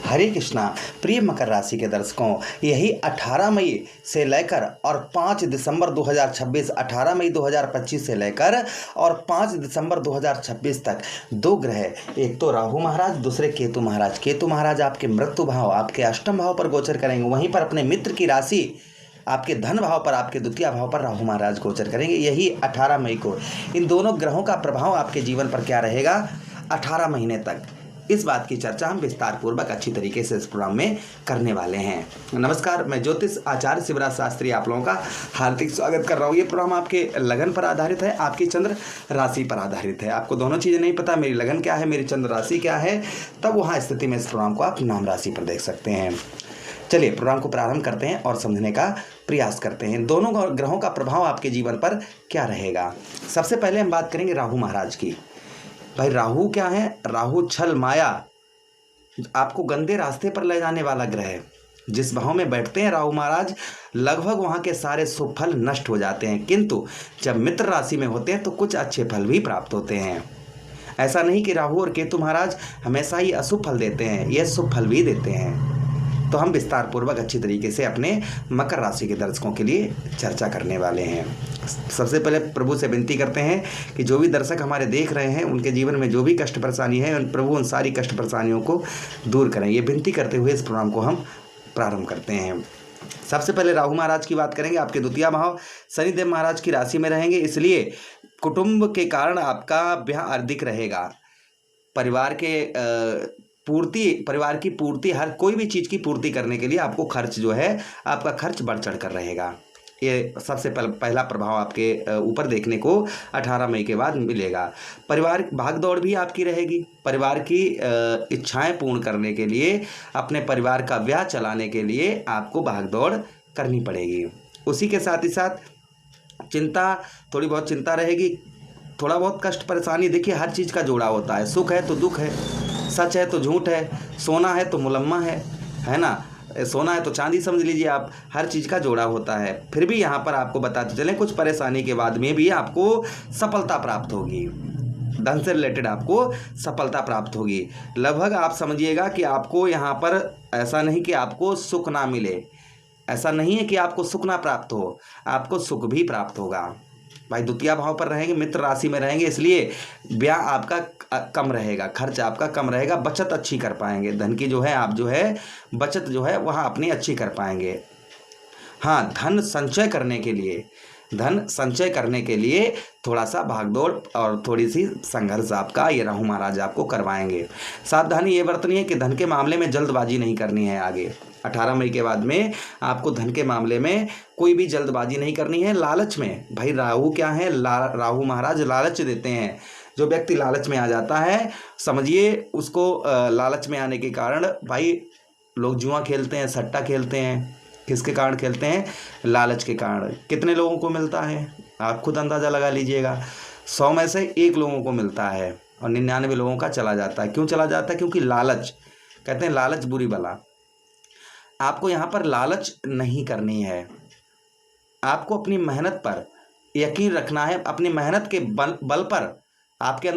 हरे कृष्णा। प्रिय मकर राशि के दर्शकों, यही 18 मई से लेकर और 5 दिसंबर 2026, 18 मई 2025 से लेकर और 5 दिसंबर 2026 तक दो ग्रह, एक तो राहु महाराज, दूसरे केतु महाराज। केतु महाराज आपके मृत्यु भाव, आपके अष्टम भाव पर गोचर करेंगे। वहीं पर अपने मित्र की राशि आपके धन भाव पर, आपके द्वितीय भाव पर राहु महाराज गोचर करेंगे। यही 18 मई को इन दोनों ग्रहों का प्रभाव आपके जीवन पर क्या रहेगा 18 महीने तक, इस बात की चर्चा हम विस्तार पूर्वक अच्छी तरीके से इस प्रोग्राम में करने वाले हैं। नमस्कार, मैं ज्योतिष आचार्य शिवराज शास्त्री आप लोगों का हार्दिक स्वागत कर रहा हूँ। ये प्रोग्राम आपके लगन पर आधारित है, आपकी चंद्र राशि पर आधारित है। आपको दोनों चीज़ें नहीं पता, मेरी लगन क्या है, मेरी चंद्र राशि क्या है, तब वहाँ स्थिति में इस प्रोग्राम को आप नाम राशि पर देख सकते हैं। चलिए प्रोग्राम को प्रारंभ करते हैं और समझने का प्रयास करते हैं दोनों ग्रहों का प्रभाव आपके जीवन पर क्या रहेगा। सबसे पहले हम बात करेंगे राहु महाराज की। भाई राहु क्या है? राहु छल, माया, आपको गंदे रास्ते पर ले जाने वाला ग्रह है। जिस भाव में बैठते हैं राहु महाराज, लगभग वहाँ के सारे शुभ फल नष्ट हो जाते हैं, किंतु जब मित्र राशि में होते हैं तो कुछ अच्छे फल भी प्राप्त होते हैं। ऐसा नहीं कि राहु और केतु महाराज हमेशा ही अशुभ फल देते हैं, यह शुभ फल भी देते हैं। तो हम विस्तार पूर्वक अच्छी तरीके से अपने मकर राशि के दर्शकों के लिए चर्चा करने वाले हैं। सबसे पहले प्रभु से विनती करते हैं कि जो भी दर्शक हमारे देख रहे हैं उनके जीवन में जो भी कष्ट परेशानी है, प्रभु उन सारी कष्ट परेशानियों को दूर करें। ये विनती करते हुए इस प्रोग्राम को हम प्रारंभ करते हैं। सबसे पहले राहु महाराज की बात करेंगे। आपके द्वितीय भाव शनिदेव महाराज की राशि में रहेंगे, इसलिए कुटुंब के कारण आपका ब्याह अधिक रहेगा। परिवार की पूर्ति, हर कोई भी चीज़ की पूर्ति करने के लिए आपको खर्च जो है, आपका खर्च बढ़ चढ़ कर रहेगा। ये सबसे पहला प्रभाव आपके ऊपर देखने को 18 मई के बाद मिलेगा। परिवार भागदौड़ भी आपकी रहेगी। परिवार की इच्छाएं पूर्ण करने के लिए, अपने परिवार का ब्याह चलाने के लिए आपको भागदौड़ करनी पड़ेगी। उसी के साथ ही साथ थोड़ी बहुत चिंता रहेगी, थोड़ा बहुत कष्ट परेशानी। देखिए हर चीज़ का जोड़ा होता है, सुख है तो दुख है, सच है तो झूठ है, सोना है तो मुलम्मा है ना, सोना है तो चांदी समझ लीजिए आप। हर चीज़ का जोड़ा होता है। फिर भी यहाँ पर आपको बताते चलें, कुछ परेशानी के बाद में भी आपको सफलता प्राप्त होगी। धन से रिलेटेड आपको सफलता प्राप्त होगी। लगभग आप समझिएगा कि आपको यहाँ पर ऐसा नहीं कि आपको सुख ना मिले, ऐसा नहीं है कि आपको सुख ना प्राप्त हो, आपको सुख भी प्राप्त होगा। भाई द्वितीय भाव पर रहेंगे, मित्र राशि में रहेंगे, इसलिए ब्याह आपका कम रहेगा, खर्च आपका कम रहेगा, बचत अच्छी कर पाएंगे। धन की जो है आप जो है बचत जो है वहाँ अपनी अच्छी कर पाएंगे। हाँ, धन संचय करने के लिए थोड़ा सा भागदौड़ और थोड़ी सी संघर्ष आपका ये राहु महाराज आपको करवाएंगे। सावधानी ये बरतनी है कि धन के मामले में जल्दबाजी नहीं करनी है। आगे 18 मई के बाद में आपको धन के मामले में कोई भी जल्दबाजी नहीं करनी है। लालच में, भाई राहु क्या है, राहु महाराज लालच देते हैं। जो व्यक्ति लालच में आ जाता है, समझिए उसको लालच में आने के कारण भाई लोग जुआ खेलते हैं, सट्टा खेलते हैं। किसके कारण खेलते हैं? लालच के कारण। कितने लोगों को मिलता है आप खुद अंदाज़ा लगा लीजिएगा। 100 में से 1 लोगों को मिलता है और 99 लोगों का चला जाता है। क्यों चला जाता है? क्योंकि लालच, कहते हैं लालच बुरी बला। आपको यहाँ पर लालच नहीं करनी है, आपको अपनी मेहनत पर यकीन रखना है। अपनी मेहनत के बल पर आपके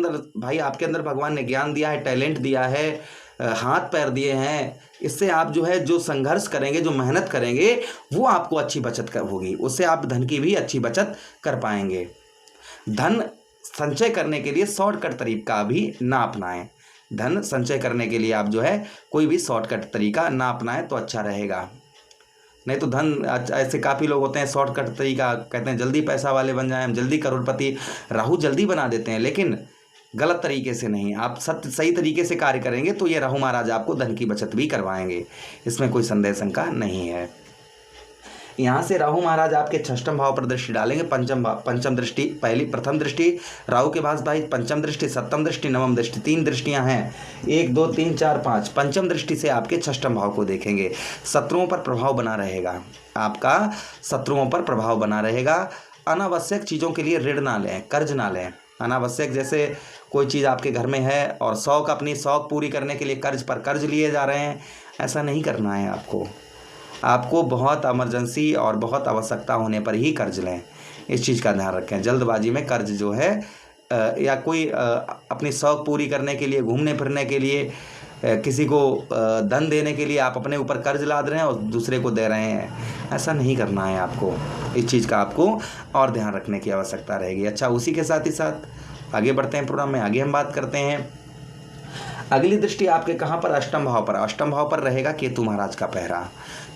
अंदर भगवान ने ज्ञान दिया है, टैलेंट दिया है, हाथ पैर दिए हैं। इससे आप जो है जो संघर्ष करेंगे, जो मेहनत करेंगे, वो आपको अच्छी बचत होगी, उससे आप धन की भी अच्छी बचत कर पाएंगे। धन संचय करने के लिए शॉर्टकट तरीका भी ना अपनाएं। धन संचय करने के लिए आप जो है कोई भी शॉर्टकट तरीका ना अपनाएं तो अच्छा रहेगा। नहीं तो धन, ऐसे काफ़ी लोग होते हैं शॉर्टकट तरीका, कहते हैं जल्दी पैसा वाले बन जाएं, हम जल्दी करोड़पति। राहु जल्दी बना देते हैं, लेकिन गलत तरीके से नहीं। आप सही तरीके से कार्य करेंगे तो ये राहु महाराज आपको धन की बचत भी करवाएंगे, इसमें कोई संदेह शंका नहीं है। यहाँ से राहु महाराज आपके 6ठम भाव पर दृष्टि डालेंगे। पंचम दृष्टि, प्रथम दृष्टि राहु के पास भाई पंचम दृष्टि, सप्तम दृष्टि, नवम दृष्टि, 3 दृष्टियाँ हैं। 1 2 3 4 5। पंचम दृष्टि से आपके 6ठम भाव को देखेंगे। शत्रुओं पर प्रभाव बना रहेगा, आपका शत्रुओं पर प्रभाव बना रहेगा। अनावश्यक चीज़ों के लिए ऋण ना लें, कर्ज ना लें। अनावश्यक जैसे कोई चीज़ आपके घर में है और अपनी शौक पूरी करने के लिए कर्ज पर कर्ज लिए जा रहे हैं, ऐसा नहीं करना है। आपको बहुत इमरजेंसी और बहुत आवश्यकता होने पर ही कर्ज लें, इस चीज़ का ध्यान रखें। जल्दबाजी में कर्ज जो है या कोई अपनी शौक पूरी करने के लिए, घूमने फिरने के लिए किसी को धन देने के लिए आप अपने ऊपर कर्ज लाद रहे हैं और दूसरे को दे रहे हैं, ऐसा नहीं करना है आपको। इस चीज़ का आपको और ध्यान रखने की आवश्यकता रहेगी। अच्छा, उसी के साथ ही साथ आगे बढ़ते हैं प्रोग्राम में। आगे हम बात करते हैं, अगली दृष्टि आपके कहाँ पर, अष्टम भाव पर। अष्टम भाव पर रहेगा केतु महाराज का पहरा।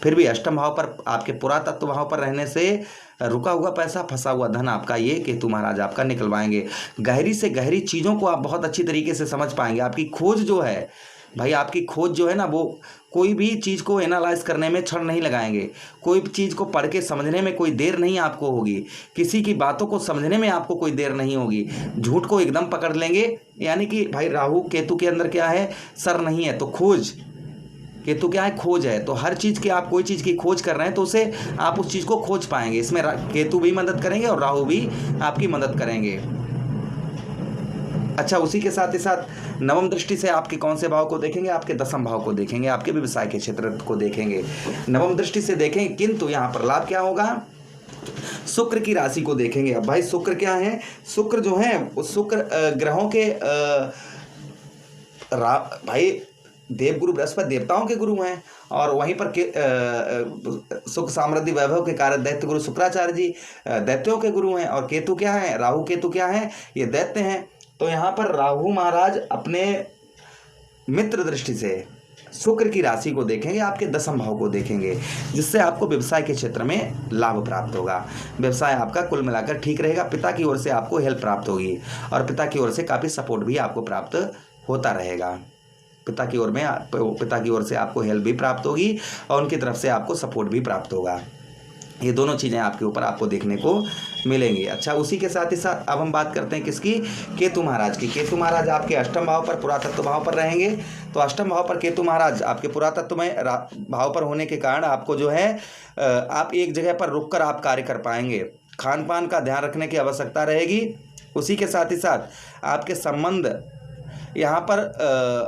फिर भी अष्टम भाव पर आपके पुरातत्व भाव पर रहने से रुका हुआ पैसा, फंसा हुआ धन आपका ये केतु महाराज आपका निकलवाएंगे। गहरी से गहरी चीज़ों को आप बहुत अच्छी तरीके से समझ पाएंगे। आपकी खोज जो है भाई, आपकी खोज जो है ना, वो कोई भी चीज़ को एनालाइज करने में क्षण नहीं लगाएंगे, कोई भी चीज़ को पढ़ के समझने में कोई देर नहीं आपको होगी, किसी की बातों को समझने में आपको कोई देर नहीं होगी, झूठ को एकदम पकड़ लेंगे। यानी कि भाई राहु केतु के अंदर क्या है, सर नहीं है तो खोज, केतु क्या है, खोज है। तो हर चीज़ की आप कोई चीज़ की खोज कर रहे हैं तो उसे आप उस चीज़ को खोज पाएंगे। इसमें केतु भी मदद करेंगे और राहु भी आपकी मदद करेंगे। अच्छा, उसी के साथ ही साथ नवम दृष्टि से आपके कौन से भाव को देखेंगे, आपके दसम भाव को देखेंगे, आपके व्यवसाय के क्षेत्र को देखेंगे, नवम दृष्टि से देखेंगे। किंतु यहाँ पर लाभ क्या होगा, शुक्र की राशि को देखेंगे। अब भाई शुक्र क्या है, शुक्र जो है शुक्र ग्रहों के भाई देवगुरु बृहस्पति देवताओं के गुरु हैं, और वहीं पर सुख समृद्धि वैभव के कारण दैत्य गुरु शुक्राचार्य जी दैत्यों के गुरु हैं। और केतु क्या है, राहु केतु क्या है, ये दैत्य हैं। तो यहाँ पर राहु महाराज अपने मित्र दृष्टि से शुक्र की राशि को देखेंगे, आपके दसम भाव को देखेंगे, जिससे आपको व्यवसाय के क्षेत्र में लाभ प्राप्त होगा। व्यवसाय आपका कुल मिलाकर ठीक रहेगा। पिता की ओर से आपको हेल्प प्राप्त होगी और पिता की ओर से काफ़ी सपोर्ट भी आपको प्राप्त होता रहेगा। पिता की ओर से आपको हेल्प भी प्राप्त होगी और उनकी तरफ से आपको सपोर्ट भी प्राप्त होगा। ये दोनों चीज़ें आपके ऊपर आपको देखने को मिलेंगी। अच्छा, उसी के साथ ही साथ अब हम बात करते हैं किसकी, केतु महाराज की। केतु महाराज आपके अष्टम भाव पर पुरातत्व भाव पर रहेंगे। तो अष्टम भाव पर केतु महाराज आपके पुरातत्व में भाव पर होने के कारण आपको जो है आप एक जगह पर रुककर आप कार्य कर पाएंगे। खान पान का ध्यान रखने की आवश्यकता रहेगी। उसी के साथ ही साथ आपके संबंध यहाँ पर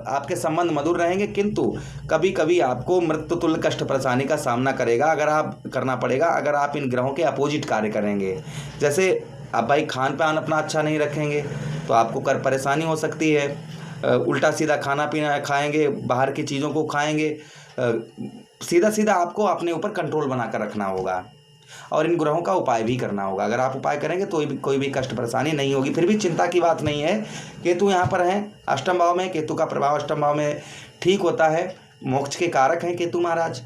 आपके संबंध मधुर रहेंगे, किंतु कभी कभी आपको मृत्यु तुल्य कष्ट परेशानी का सामना करना पड़ेगा अगर आप इन ग्रहों के अपोजिट कार्य करेंगे। जैसे आप भाई खान पान अपना अच्छा नहीं रखेंगे तो आपको परेशानी हो सकती है। उल्टा सीधा खाना पीना खाएंगे, बाहर की चीज़ों को खाएंगे, सीधा सीधा आपको अपने ऊपर कंट्रोल बनाकर रखना होगा और इन ग्रहों का उपाय भी करना होगा। अगर आप उपाय करेंगे तो कोई भी कष्ट परेशानी नहीं होगी। फिर भी चिंता की बात नहीं है, केतु यहाँ पर हैं अष्टम भाव में, केतु का प्रभाव अष्टम भाव में ठीक होता है। मोक्ष के कारक हैं केतु महाराज,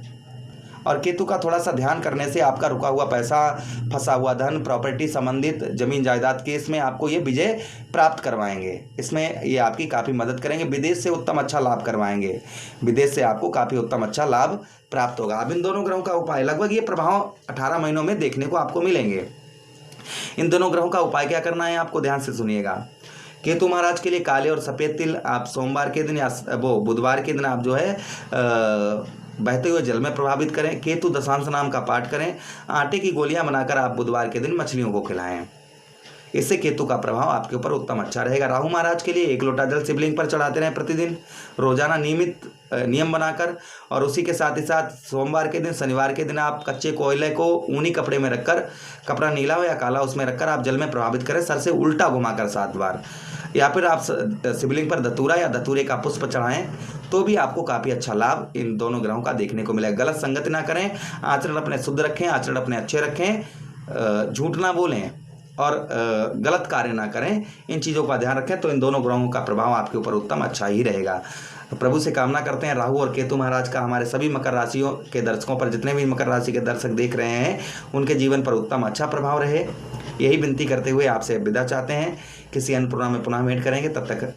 और केतु का थोड़ा सा ध्यान करने से आपका रुका हुआ पैसा, फंसा हुआ धन, प्रॉपर्टी संबंधित जमीन जायदाद केस में आपको ये विजय प्राप्त करवाएंगे। इसमें ये आपकी काफ़ी मदद करेंगे। विदेश से उत्तम अच्छा लाभ करवाएंगे, विदेश से आपको काफ़ी उत्तम अच्छा लाभ प्राप्त होगा। अब इन दोनों ग्रहों का उपाय, लगभग ये प्रभाव 18 महीनों में देखने को आपको मिलेंगे। इन दोनों ग्रहों का उपाय क्या करना है, आपको ध्यान से सुनिएगा। केतु महाराज के लिए काले और सफ़ेद तिल आप सोमवार के दिन या बुधवार के दिन आप जो है बहते हुए जल में प्रभावित करें। केतु दशांश नाम का पाठ करें। आटे की गोलियां बनाकर आप बुधवार के दिन मछलियों को खिलाएं। इससे केतु का प्रभाव आपके ऊपर उत्तम अच्छा रहेगा। राहु महाराज के लिए 1 लोटा जल शिवलिंग पर चढ़ाते रहें प्रतिदिन, रोजाना नियमित नियम बनाकर। और उसी के साथ ही साथ सोमवार के दिन, शनिवार के दिन आप कच्चे कोयले को ऊनी कपड़े में रखकर, कपड़ा नीला हो या काला उसमें रखकर आप जल में प्रभावित करें, सर से उल्टा घुमाकर 7 बार। या फिर आप शिवलिंग पर धतूरा या धतूरे का पुष्प चढ़ाएं तो भी आपको काफ़ी अच्छा लाभ इन दोनों ग्रहों का देखने को मिलेगा। गलत संगति ना करें, आचरण अपने शुद्ध रखें, आचरण अपने अच्छे रखें, झूठ ना बोलें और गलत कार्य ना करें। इन चीज़ों का ध्यान रखें तो इन दोनों ग्रहों का प्रभाव आपके ऊपर उत्तम अच्छा ही रहेगा। प्रभु से कामना करते हैं राहु और केतु महाराज का हमारे सभी मकर राशियों के दर्शकों पर, जितने भी मकर राशि के दर्शक देख रहे हैं, उनके जीवन पर उत्तम अच्छा प्रभाव रहे। यही विनती करते हुए आपसे विदा चाहते हैं। किसी अन्य प्रोग्राम में पुनः भेंट करेंगे, तब तक